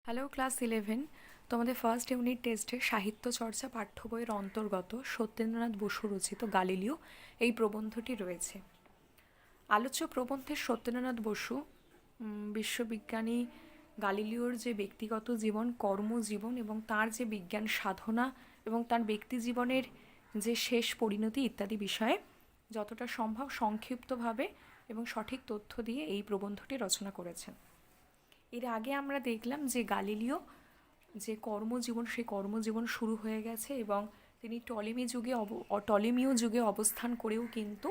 Hello class 11। তোমাদের first unit টেস্টে সাহিত্য চর্চা পাঠ্য বইয়ের অন্তর্গত সত্যেন্দ্রনাথ বসু রচিত গালিলিও এই প্রবন্ধটি রয়েছে। আলোচ্য প্রবন্ধের সত্যেন্দ্রনাথ বসু বিশ্ববিজ্ঞানী গালিলিওর যে ব্যক্তিগত জীবন, কর্মজীবন এবং তার যে বিজ্ঞান সাধনা এবং তার ব্যক্তি জীবনের যে শেষ পরিণতি ইত্যাদি বিষয়ে যতটা সম্ভব সংক্ষিপ্তভাবে এবং সঠিক তথ্য দিয়ে এই প্রবন্ধটি রচনা করেছেন। এর আগে আমরা দেখলাম যে গালিলিও যে কর্মজীবন, সেই কর্মজীবন শুরু হয়ে গেছে এবং তিনি টলেমীয় যুগে অবস্থান করেও কিন্তু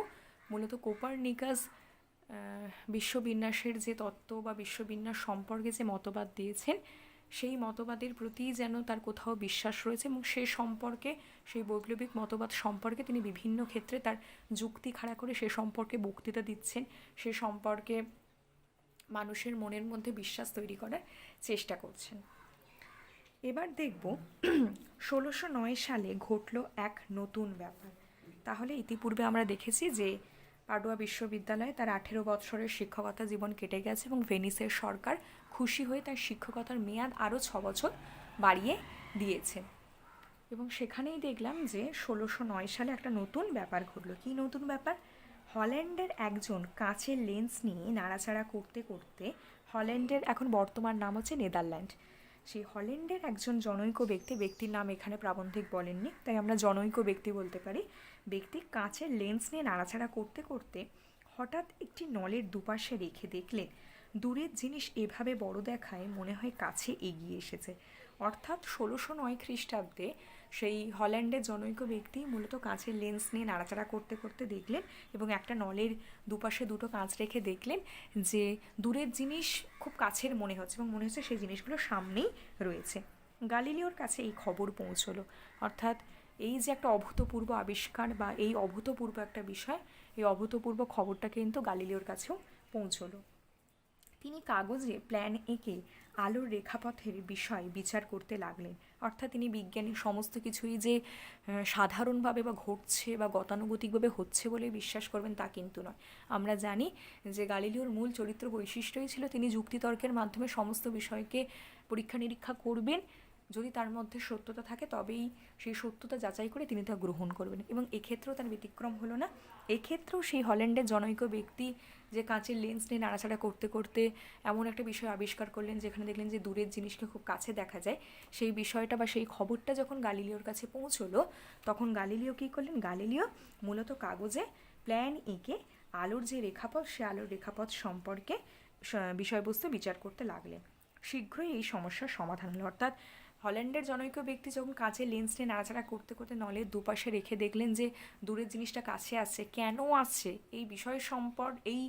মূলত কোপারনিকাস বিশ্ববিন্যাসের যে তত্ত্ব বা বিশ্ববিন্যাস সম্পর্কে যে মতবাদ দিয়েছেন, সেই মতবাদের প্রতি যেন তার কোথাও বিশ্বাস রয়েছে এবং সে সম্পর্কে, সেই বৈপ্লবিক মতবাদ সম্পর্কে তিনি বিভিন্ন ক্ষেত্রে তার যুক্তি খাড়া করে সে সম্পর্কে বক্তৃতা দিচ্ছেন, সে সম্পর্কে মানুষের মনের মধ্যে বিশ্বাস তৈরি করার চেষ্টা করছেন। এবার দেখব 1609 সালে ঘটল এক নতুন ব্যাপার। তাহলে ইতিপূর্বে আমরা দেখেছি যে পাডুয়া বিশ্ববিদ্যালয়ে তার 18 বৎসরের শিক্ষকতা জীবন কেটে গেছে এবং ভেনিসের সরকার খুশি হয়ে তার শিক্ষকতার মেয়াদ আরও 6 বছর বাড়িয়ে দিয়েছে। এবং সেখানেই দেখলাম যে 1609 সালে একটা নতুন ব্যাপার ঘটল। কী নতুন ব্যাপার? হল্যান্ডের একজন কাঁচের লেন্স নিয়ে নাড়াচাড়া করতে করতে, হল্যান্ডের এখন বর্তমান নাম হচ্ছে নেদারল্যান্ড, সেই হল্যান্ডের একজন জনৈক ব্যক্তির নাম এখানে প্রাবন্ধিক বলেননি, তাই আমরা জনৈক ব্যক্তি বলতে পারি। ব্যক্তি কাঁচের লেন্স নিয়ে নাড়াচাড়া করতে করতে হঠাৎ একটি নলের দুপাশে রেখে দেখলেন দূরের জিনিস এভাবে বড় দেখায় মনে হয় কাছে এগিয়ে এসেছে। অর্থাৎ 1609 খ্রিস্টাব্দে সেই হল্যান্ডের জনৈক ব্যক্তি মূলত কাঁচের লেন্স নিয়ে নাড়াচাড়া করতে করতে দেখলেন এবং একটা নলের দুপাশে দুটো কাঁচ রেখে দেখলেন যে দূরের জিনিস খুব কাছের মনে হচ্ছে এবং মনে হচ্ছে সেই জিনিসগুলো সামনেই রয়েছে। গালিলিওর কাছে এই খবর পৌঁছলো, অর্থাৎ এই যে একটা অভূতপূর্ব আবিষ্কার বা এই অভূতপূর্ব একটা বিষয়, এই অভূতপূর্ব খবরটা কিন্তু গালিলিওর কাছেও পৌঁছলো। তিনি কাগজে প্ল্যান এঁকে আলোর রেখাপথের বিষয় বিচার করতে লাগলেন। অর্থাৎ তিনি বিজ্ঞানের সমস্ত কিছুই যে সাধারণভাবে বা ঘটছে বা গতানুগতিকভাবে হচ্ছে বলে বিশ্বাস করবেন তা কিন্তু নয়। আমরা জানি যে গালিলিওর মূল চরিত্র বৈশিষ্ট্যই ছিল তিনি যুক্তিতর্কের মাধ্যমে সমস্ত বিষয়কে পরীক্ষা নিরীক্ষা করবেন, যদি তার মধ্যে সত্যতা থাকে তবেই সেই সত্যতা যাচাই করে তিনি তা গ্রহণ করবেন। এবং এক্ষেত্রেও তার ব্যতিক্রম হলো না। এক্ষেত্রেও সেই হল্যান্ডের জনৈক ব্যক্তি যে কাঁচের লেন্স নিয়ে নাড়াচাড়া করতে করতে এমন একটা বিষয় আবিষ্কার করলেন যেখানে দেখলেন যে দূরের জিনিসকে খুব কাছে দেখা যায়, সেই বিষয়টা বা সেই খবরটা যখন গালিলিওর কাছে পৌঁছলো, তখন গালিলিও কী করলেন? গালিলিও মূলত কাগজে প্ল্যান এঁকে আলোর যে রেখাপথ, সে আলোর রেখাপথ সম্পর্কে বিষয়বস্তু বিচার করতে লাগলেন। শীঘ্রই এই সমস্যার সমাধান হলো। অর্থাৎ হল্যান্ডের জনৈক ব্যক্তি যখন কাঁচের লেন্স নিয়ে নাড়াচাড়া করতে করতে নলের দুপাশে রেখে দেখলেন যে দূরের জিনিসটা কাছে আসছে, কেন আসছে এই বিষয় এই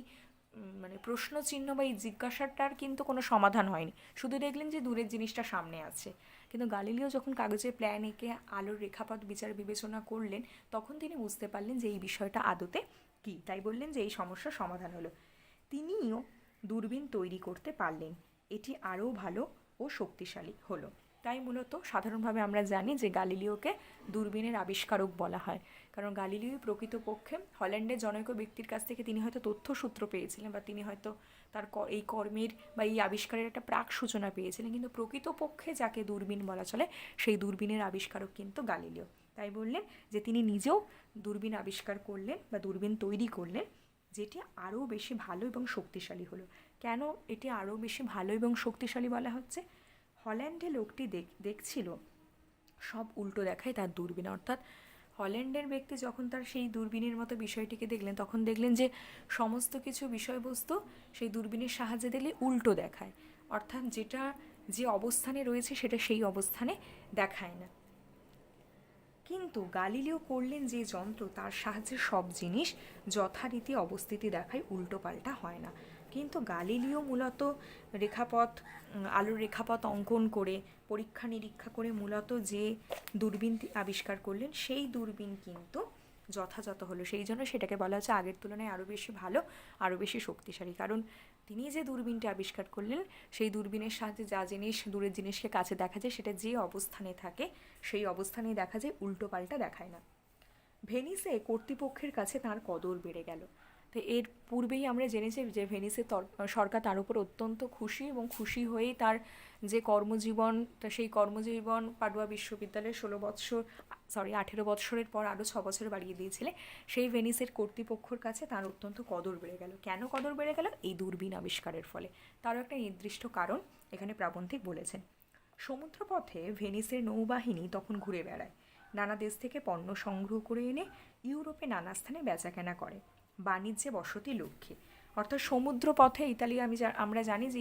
মানে প্রশ্নচিহ্ন বা এই জিজ্ঞাসাটার কিন্তু কোনো সমাধান হয়নি, শুধু দেখলেন যে দূরের জিনিসটা সামনে আছে। কিন্তু গালিলিও যখন কাগজে প্ল্যান এঁকে আলোর রেখাপথ বিচার বিবেচনা করলেন, তখন তিনি বুঝতে পারলেন যে এই বিষয়টা আদতে কী। তাই বললেন যে এই সমস্যার সমাধান হলো। তিনিও দূরবীন তৈরি করতে পারলেন, এটি আরও ভালো ও শক্তিশালী হলো। তাই মূলত সাধারণভাবে আমরা জানি যে গালিলিওকে দূরবীনের আবিষ্কারক বলা হয়, কারণ গালিলিও প্রকৃতপক্ষে হল্যান্ডের জনৈক ব্যক্তির কাছ থেকে তিনি হয়তো তথ্যসূত্র পেয়েছিলেন বা তিনি হয়তো তার এই কর্মের বা এই আবিষ্কারের একটা প্রাক সূচনা পেয়েছিলেন, কিন্তু প্রকৃতপক্ষে যাকে দূরবীন বলা চলে সেই দূরবীনের আবিষ্কারক কিন্তু গালিলিও। তাই বললেন যে তিনি নিজেও দূরবীন আবিষ্কার করলেন বা দূরবীন তৈরি করলেন, যেটি আরও বেশি ভালো এবং শক্তিশালী হলো। কেন এটি আরও বেশি ভালো এবং শক্তিশালী বলা হচ্ছে? হল্যান্ডে লোকটি দেখছিল সব উল্টো দেখায় তার দূরবীন। অর্থাৎ হল্যান্ডের ব্যক্তি যখন তার সেই দূরবীনের মতো বিষয়টিকে দেখলেন, তখন দেখলেন যে সমস্ত কিছু বিষয়বস্তু সেই দূরবীনের সাহায্যে দেখলে উল্টো দেখায়, অর্থাৎ যেটা যে অবস্থানে রয়েছে সেটা সেই অবস্থানে দেখায় না। কিন্তু গালিলিও করলেন যে যন্ত্র, তার সাহায্যে সব জিনিস যথারীতি অবস্থিতি দেখায়, উল্টো পাল্টা হয় না। কিন্তু গালিলিও মূলত আলোর রেখাপথ অঙ্কন করে পরীক্ষা নিরীক্ষা করে মূলত যে দূরবীন আবিষ্কার করলেন, সেই দূরবীন কিন্তু যথাযথ হলো। সেই জন্য সেটাকে বলা হচ্ছে আগের তুলনায় আরও বেশি ভালো, আরও বেশি শক্তিশালী। কারণ তিনি যে দূরবীনটা আবিষ্কার করলেন, সেই দূরবীনের সাহায্যে যা জিনিস দূরের জিনিসকে কাছে দেখা যায় সেটা যে অবস্থানে থাকে সেই অবস্থানেই দেখা যায়, উল্টো পাল্টা দেখায় না। ভেনিসে কর্তৃপক্ষের কাছে তার কদর বেড়ে গেল। তো তো এর পূর্বেই আমরা জেনেছি যে ভেনিসের সরকার তার উপর অত্যন্ত খুশি, এবং খুশি হয়েই তার যে কর্মজীবন, তা সেই কর্মজীবন পাডুয়া বিশ্ববিদ্যালয়ে 18 বৎসরের পর আরও 6 বছর বাড়িয়ে দিয়েছিলেন। সেই ভেনিসের কর্তৃপক্ষর কাছে তার অত্যন্ত কদর বেড়ে গেল। কেন কদর বেড়ে গেল? এই দূরবীন আবিষ্কারের ফলে। তারও একটা নির্দিষ্ট কারণ এখানে প্রাবন্ধিক বলেছেন। সমুদ্রপথে ভেনিসের নৌবাহিনী তখন ঘুরে বেড়ায়, নানা দেশ থেকে পণ্য সংগ্রহ করে এনে ইউরোপে নানা স্থানে বেচাকেনা করে বাণিজ্যে বসতি লক্ষ্যে। অর্থাৎ সমুদ্রপথে আমরা জানি যে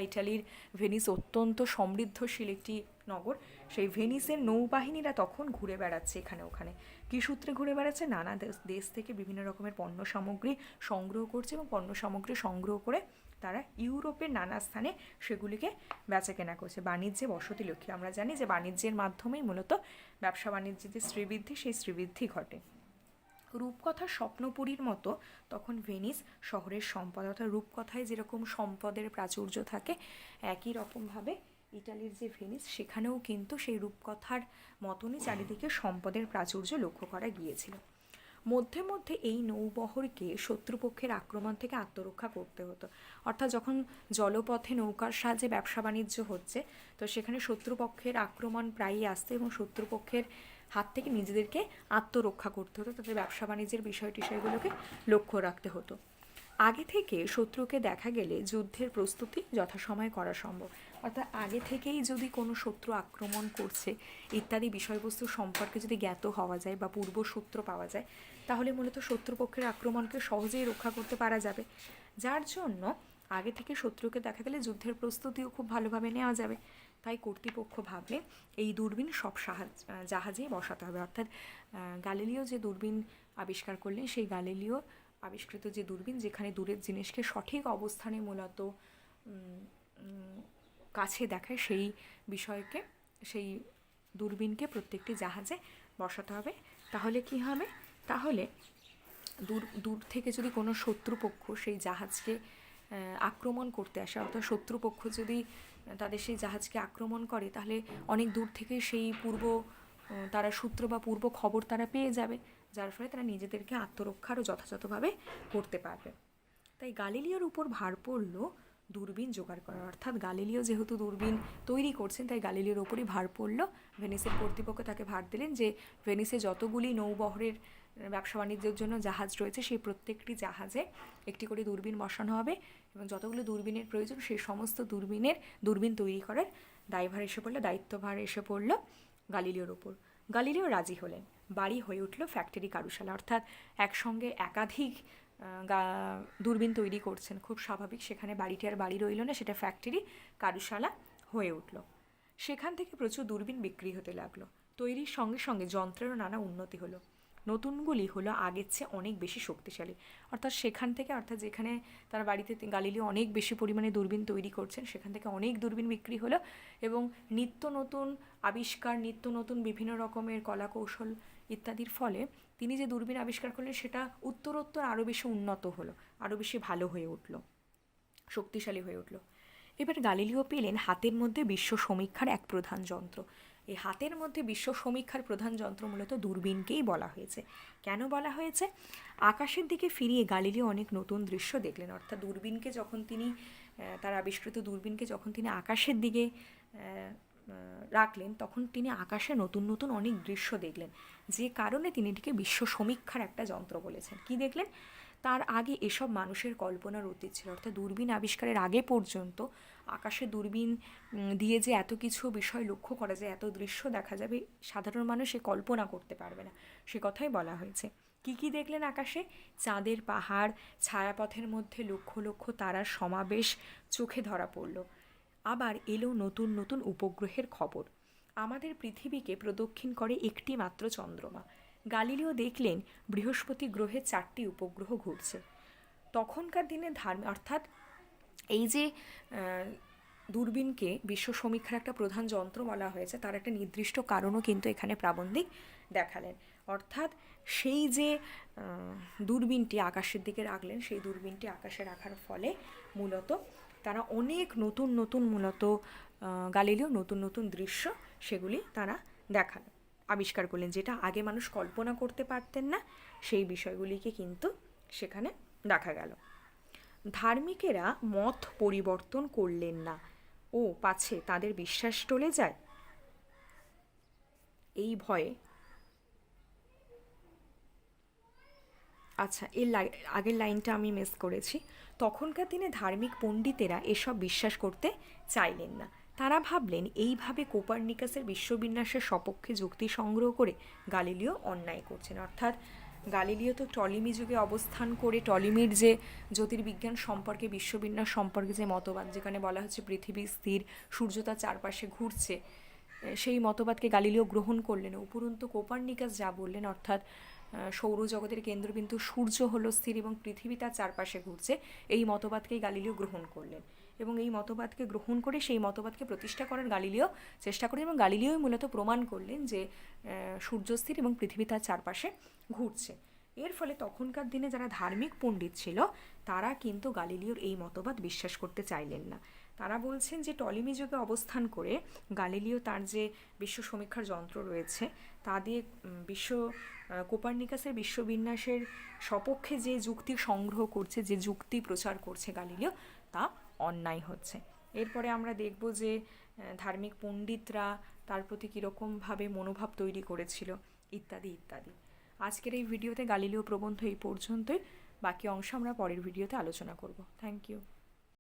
ইটালির ভেনিস অত্যন্ত সমৃদ্ধশীল একটি নগর। সেই ভেনিসের নৌবাহিনীরা তখন ঘুরে বেড়াচ্ছে এখানে ওখানে। কী সূত্রে ঘুরে বেড়াচ্ছে? নানা দেশ থেকে বিভিন্ন রকমের পণ্য সামগ্রী সংগ্রহ করছে, এবং পণ্য সামগ্রী সংগ্রহ করে তারা ইউরোপের নানা স্থানে সেগুলিকে বেচাকেনা করছে বাণিজ্যে বসতি লক্ষ্যে। আমরা জানি যে বাণিজ্যের মাধ্যমেই মূলত ব্যবসা বাণিজ্যের যে শ্রীবৃদ্ধি, সেই শ্রীবৃদ্ধি ঘটে। রূপকথার স্বপ্নপুরীর মতো তখন ভেনিস শহরের সম্পদ, অর্থাৎ রূপকথায় যেরকম সম্পদের প্রাচুর্য থাকে, একই রকমভাবে ইটালির যে ভেনিস, সেখানেও কিন্তু সেই রূপকথার মতনই চারিদিকে সম্পদের প্রাচুর্য লক্ষ্য করা গিয়েছিল। মধ্যে মধ্যে এই নৌবহরকে শত্রুপক্ষের আক্রমণ থেকে আত্মরক্ষা করতে হতো। অর্থাৎ যখন জলপথে নৌকার সাহায্যে ব্যবসা বাণিজ্য হচ্ছে, তো সেখানে শত্রুপক্ষের আক্রমণ প্রায়ই আসতো, এবং শত্রুপক্ষের হাত থেকে নিজেদেরকে আত্মরক্ষা করতে হতো, তাদের ব্যবসা বাণিজ্যের বিষয়গুলোকে লক্ষ্য রাখতে হতো। আগে থেকে শত্রুকে দেখা গেলে যুদ্ধের প্রস্তুতি যথাসময়ে করা সম্ভব। অর্থাৎ আগে থেকেই যদি কোনো শত্রু আক্রমণ করছে ইত্যাদি বিষয়বস্তু সম্পর্কে যদি জ্ঞাত হওয়া যায় বা পূর্বসূত্র পাওয়া যায়, তাহলে মূলত শত্রুপক্ষের আক্রমণকে সহজেই রক্ষা করতে পারা যাবে। যার জন্য আগে থেকে শত্রুকে দেখা গেলে যুদ্ধের প্রস্তুতিও খুব ভালোভাবে নেওয়া যাবে। তাই কর্তৃপক্ষ ভাবলে এই দূরবীন সব জাহাজেই বসাতে হবে। অর্থাৎ গ্যালিলিও যে দূরবীন আবিষ্কার করলেন, সেই গ্যালিলিও আবিষ্কৃত যে দূরবীন, যেখানে দূরের জিনিসকে সঠিক অবস্থানে মূলত কাছে দেখায়, সেই বিষয়কে, সেই দূরবীনকে প্রত্যেকটি জাহাজে বসাতে হবে। তাহলে কি হবে? তাহলে দূর থেকে যদি কোনো শত্রুপক্ষ সেই জাহাজকে আক্রমণ করতে আসে, অর্থাৎ শত্রুপক্ষ যদি তাদের সেই জাহাজকে আক্রমণ করে, তাহলে অনেক দূর থেকে সেই তারা সূত্র বা পূর্ব খবর তারা পেয়ে যাবে, যার ফলে তারা নিজেদেরকে আত্মরক্ষারও যথাযথভাবে করতে পারবে। তাই গালিলিওর উপর ভার পড়ল দূরবীন জোগাড় করা। অর্থাৎ গালিলিও যেহেতু দূরবীন তৈরি করছেন, তাই গালিলিওর ওপরই ভার পড়ল। ভেনিসের কর্তৃপক্ষ তাকে ভার দিলেন যে ভেনিসে যতগুলি নৌবহরের ব্যবসা বাণিজ্যের জন্য জাহাজ রয়েছে, সেই প্রত্যেকটি জাহাজে একটি করে দূরবীন বসানো হবে, এবং যতগুলো দূরবীনের প্রয়োজন সেই সমস্ত দূরবীন তৈরি করার দায়িত্বভার এসে পড়ল গালিলিওর ওপর। গালিলিও রাজি হলেন। বাড়ি হয়ে উঠল ফ্যাক্টরি কারুশালা। অর্থাৎ একসঙ্গে একাধিক দূরবীন তৈরি করছেন, খুব স্বাভাবিক, সেখানে বাড়িটি আর বাড়ি রইল না, সেটা ফ্যাক্টরি কারুশালা হয়ে উঠল। সেখান থেকে প্রচুর দূরবীন বিক্রি হতে লাগলো। তৈরির সঙ্গে সঙ্গে যন্ত্রেরও নানা উন্নতি হলো। নতুনগুলি হলো আগের চেয়ে অনেক বেশি শক্তিশালী। অর্থাৎ যেখানে তার বাড়িতে গালিলিও অনেক বেশি পরিমাণে দূরবীন তৈরি করছেন, সেখান থেকে অনেক দূরবীন বিক্রি হলো, এবং নিত্য নতুন আবিষ্কার, নিত্য নতুন বিভিন্ন রকমের কলাকৌশল ইত্যাদির ফলে তিনি যে দূরবীন আবিষ্কার করলেন, সেটা উত্তরোত্তর আরও বেশি উন্নত হলো, আরও বেশি ভালো হয়ে উঠল, শক্তিশালী হয়ে উঠল। এবার গালিলিও পেলেন হাতের মধ্যে বিশ্ব সমীক্ষার এক প্রধান যন্ত্র। এই হাতের মধ্যে বিশ্ব সমীক্ষার প্রধান যন্ত্র মূলত দূরবীনকেই বলা হয়েছে। কেন বলা হয়েছে? আকাশের দিকে ফিরিয়ে গালিলিও অনেক নতুন দৃশ্য দেখলেন। অর্থাৎ তার আবিষ্কৃত দূরবীনকে যখন তিনি আকাশের দিকে রাখলেন, তখন তিনি আকাশে নতুন নতুন অনেক দৃশ্য দেখলেন, যে কারণে তিনি এটিকে বিশ্ব সমীক্ষার একটা যন্ত্র বলেছেন। কি দেখলেন? তার আগে এসব মানুষের কল্পনার অতীত ছিল। অর্থাৎ দূরবীন আবিষ্কারের আগে পর্যন্ত আকাশে দূরবীন দিয়ে যে এত কিছু বিষয় লক্ষ্য করা যায়, এত দৃশ্য দেখা যাবে, সাধারণ মানুষ কল্পনা করতে পারবে না, সে কথাই বলা হয়েছে। কি কি দেখলেন আকাশে? চাঁদের পাহাড়, ছায়াপথের মধ্যে লক্ষ লক্ষ তারার সমাবেশ চোখে ধরা পড়ল। আবার এলো নতুন নতুন উপগ্রহের খবর। আমাদের পৃথিবীকে প্রদক্ষিণ করে একটি মাত্র চন্দ্রমা। গালিলিও দেখলেন বৃহস্পতি গ্রহে 4টি উপগ্রহ ঘুরছে। তখনকার দিনে অর্থাৎ এই যে দূরবীনকে বিশ্ব সমীক্ষার একটা প্রধান যন্ত্র বলা হয়েছে, তার একটা নির্দিষ্ট কারণও কিন্তু এখানে প্রাবন্ধিক দেখালেন। অর্থাৎ সেই যে দূরবীনটি আকাশের দিকে রাখলেন, সেই দূরবীনটি আকাশে রাখার ফলে মূলত তারা অনেক নতুন নতুন গালিলিও নতুন নতুন দৃশ্য সেগুলি তারা আবিষ্কার করলেন, যেটা আগে মানুষ কল্পনা করতে পারতেন না, সেই বিষয়গুলিকে কিন্তু সেখানে দেখা গেল। ধার্মিকেরা মত পরিবর্তন করলেন না, ও পাছে তাদের বিশ্বাস টলে যায়, এই ভয়ে। আচ্ছা, আগের লাইনটা আমি মিস করেছি। তখনকার দিনে ধার্মিক পণ্ডিতেরা এসব বিশ্বাস করতে চাইলেন না। তারা ভাবলেন এইভাবে কোপার্নিকাসের বিশ্ববিন্যাসের সপক্ষে যুক্তি সংগ্রহ করে গালিলিও অন্যায় করছেন। অর্থাৎ গালিলিও তো টলিমি যুগে অবস্থান করে টলিমির যে জ্যোতির্বিজ্ঞান সম্পর্কে, বিশ্ববিন্যাস সম্পর্কে যে মতবাদ, যেখানে বলা হচ্ছে পৃথিবী স্থির, সূর্য তার চারপাশে ঘুরছে, সেই মতবাদকে গালিলিও গ্রহণ করলেন। উপরন্তু কোপার্নিকাস যা বললেন, অর্থাৎ সৌরজগতের কেন্দ্রবিন্দু সূর্য হলো স্থির এবং পৃথিবী তার চারপাশে ঘুরছে, এই মতবাদকেই গালিলিও গ্রহণ করলেন। এবং এই মতবাদকে গ্রহণ করে সেই মতবাদকে প্রতিষ্ঠা করার গালিলিও চেষ্টা করেন, এবং গালিলিওই মূলত প্রমাণ করলেন যে সূর্য স্থির এবং পৃথিবী তার চারপাশে ঘুরছে। এর ফলে তখনকার দিনে যারা ধার্মিক পণ্ডিত ছিল তারা কিন্তু গালিলিওর এই মতবাদ বিশ্বাস করতে চাইলেন না। তারা বলছেন যে টলিমি যুগে অবস্থান করে গালিলিও তার যে বিশ্ব সমীক্ষার যন্ত্র রয়েছে তা দিয়ে কোপার্নিকাসের বিশ্ববিন্যাসের সপক্ষে যে যুক্তি সংগ্রহ করছে, যে যুক্তি প্রচার করছে গালিলিও, তা অন্যায় হচ্ছে। এরপরে আমরা দেখব যে ধার্মিক পণ্ডিতরা তার প্রতি কীরকমভাবে মনোভাব তৈরি করেছিল, ইত্যাদি ইত্যাদি। আজকের এই ভিডিওতে গালিলিও প্রবন্ধ এই পর্যন্তই। বাকি অংশ আমরা পরের ভিডিওতে আলোচনা করব। Thank you.